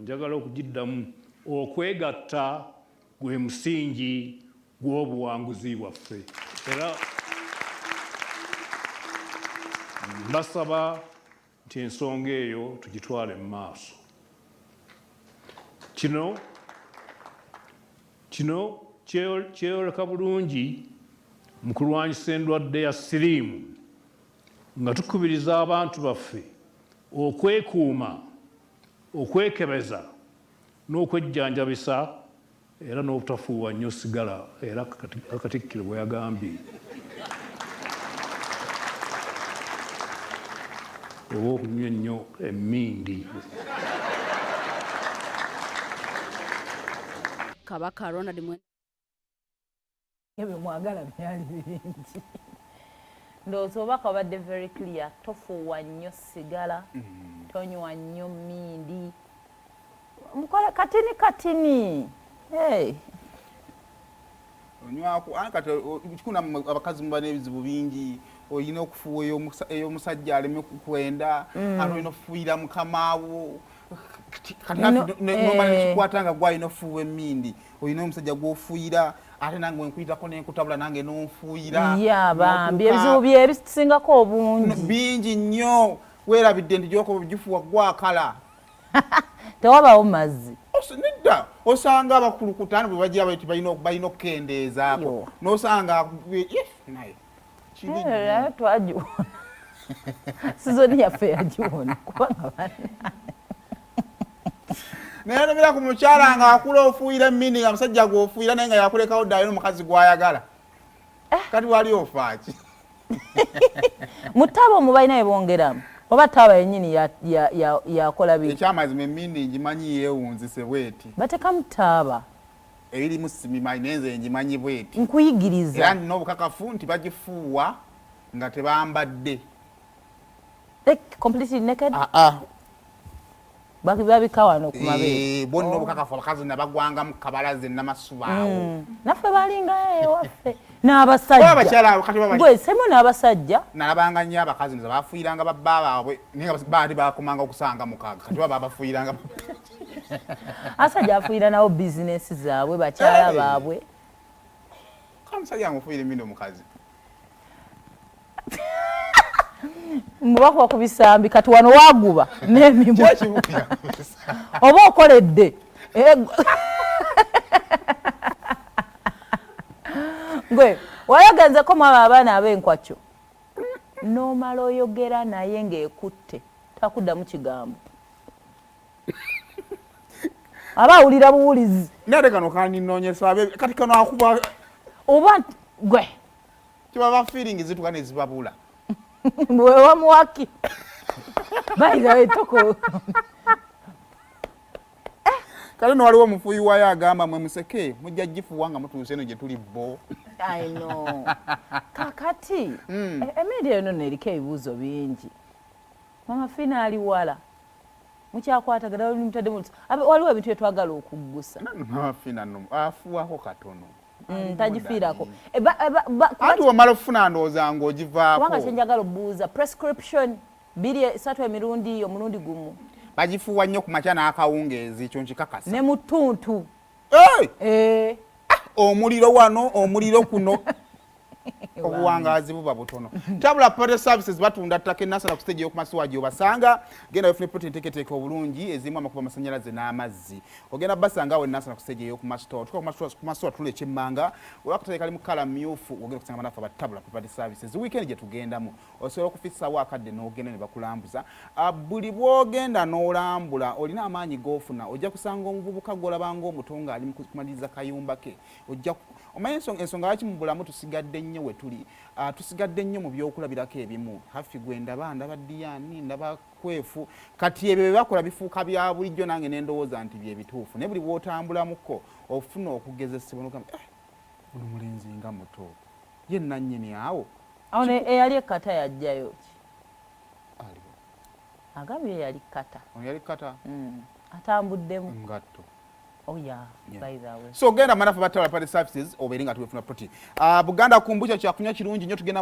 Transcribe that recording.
njagala okugiddamu okwegatta gwe musingi gw'obuwanguzi bwaffe era mbasaba nti ensonga eyo tugitwale mu maaso. Kino kyeyoleka bulungi mu kulwanyisa endwadde ya siriimu nga tukubiriza abantu baffe okwekuuma, okwekebeza n'okwejjanjabisa era n'obutafuuwa nnyo sigala era Katikkiro bwe yagambye. Oba okunywa ennyo emmiindi. Kabaka Ronald Mwenda ebyo mwagala byali bingi. Ndowooza obubaka obadde very clear. Tofuuwa nnyo sigala, tonywa nnyo mmiindi, mukole katini. Hey. Onywaku kati kikuna abakazi muba n'ebizibu bingi. Oyina okufuuwa ey'omusajja aleme kukwenda, ate olina okufuuyira mukamaawo. Kati nomala nekikwata nga gwalina okufuuwa emmiindi. Olina omusajja gw'ofuuyira ate nange wenkuyitako nenkutabula nange n'onfuuyira. Bambi ebizibu bye ebisingako obungi. Bingi nnyo. Weerabidde nti gy'ogifuuwa gwakala. Tewabaawo mazzi. Nedda osanga abakulukuta bwe bagira bati balina okukendeezaako n'osanga naye twagiwona sizoni yaffe yagiwona kubanga naye nomera ku mukyala nga akula ofuuyira emmiindi nga musajja gw'ofuuyira naye nga yakulekawo ddayo n'omukazi gw'ayagala kati wali ofaaki mutabo mubalina ebongeramu oba taaba yennyini yakola biki ekyamazima emmiindi ngimanyi yeewunzise bweti batekamu taaba ebirimu simimanyi naye nze ngimanyi bweti nkuyigiriza era nina obukakafu nti bagifuuwa nga tebambadde completely naked babika wano ku mabeere bonna obukakafu abakazi nabagwangamu kabalaze namasuba awo naffe balinga ewaffe n'abasajja semu n'abasajja nalabanga nnyo abakazi nze bafuuyiranga babba baabwe naye baali bakomanga okusanga mukaaga kati baba bafuuyiranga asajja afuuyira nawo bizinesi zaabwe bakyala baabwe kamusajja amufuuyira emmiindi omukazi mubakuba ku bisambi kati wano waaguba n'emimwa oba okoledde gwe wayaganzeko mu abo abaana ab'enkwakyo n'omala oyogera naye ng'ekutte takuddamu kigambo aba awulira buwulizi nate kano kandinoonyesa kati kano akuba oba gwe kibaba feeling zituka ne zibabula bwe wamuwaki bayirawo etoko kale no waliwo omufuuyi wayo agamba mwe museke mujja gifuuwa nga mutuuse eno gye tuli bo I know. Kakati emmiindi eno neriko ebibuuzo bingi mama Fina ali wala mukyakwatagana mutadde waliwo ebintu byetwagala okuggusa mama Fina no afuuwako katono tagifiirako ati omala okufuna ndowooza ng'ogivaako kubanga kyenjagala obuuza prescription 2-3 emirundi omulundi gumu bagifuuwa nnyo ku makya n'akawungeezi ekyo nkikakasa ne mu ttuntu omuliro wano omuliro kuno obuwangazi buba butono tabula party services batunda ttaka enasala ku stage y'okumasuwa gy'obasanga genda wefune protein enteeketeeke obulungi ezimu amakuba amasannyalaze n'amazzi ogenda basanga awo enasala ku stage y'okumasuwa tuka ku masuwa tula ekyemmanga olwakuteeka ali mu kala myufu ogenda kusanga banafu abatabula party services weekend gye tugendamu osobola okufissawo akadde n'ogenda ne bakulambuza buli bw'ogenda n'olambula olina amaanyi g'ofuna ojja kusanga omuvubuka gw'olabanga omutonga ali mu kumaliriza kayumba ke ojja omanyi ensonga lwaki mu bulamu tusigadde nnyo we tuli tusigadde nnyo mu byokulabirako ebimu hafi gwe ndaba Diyaani ndaba Kwefu kati ebyo bye bakola bifuuka bya bulijjo nange n'endowooza nti bye bituufu naye buli bw'otambulamukko ofuna okugezesebwa n'ogamba buno mulenzi nga muto ye nannyini awo eyali ekkata yajjayo ki aliwo agambye eyali kkata yali kkata atambuddemu ngatto Oh yeah, by the way. So genda manafu batala party services obeeringa tuwefuna protein. Buganda kumbucha kyakunywa kirungi nnyo tugenda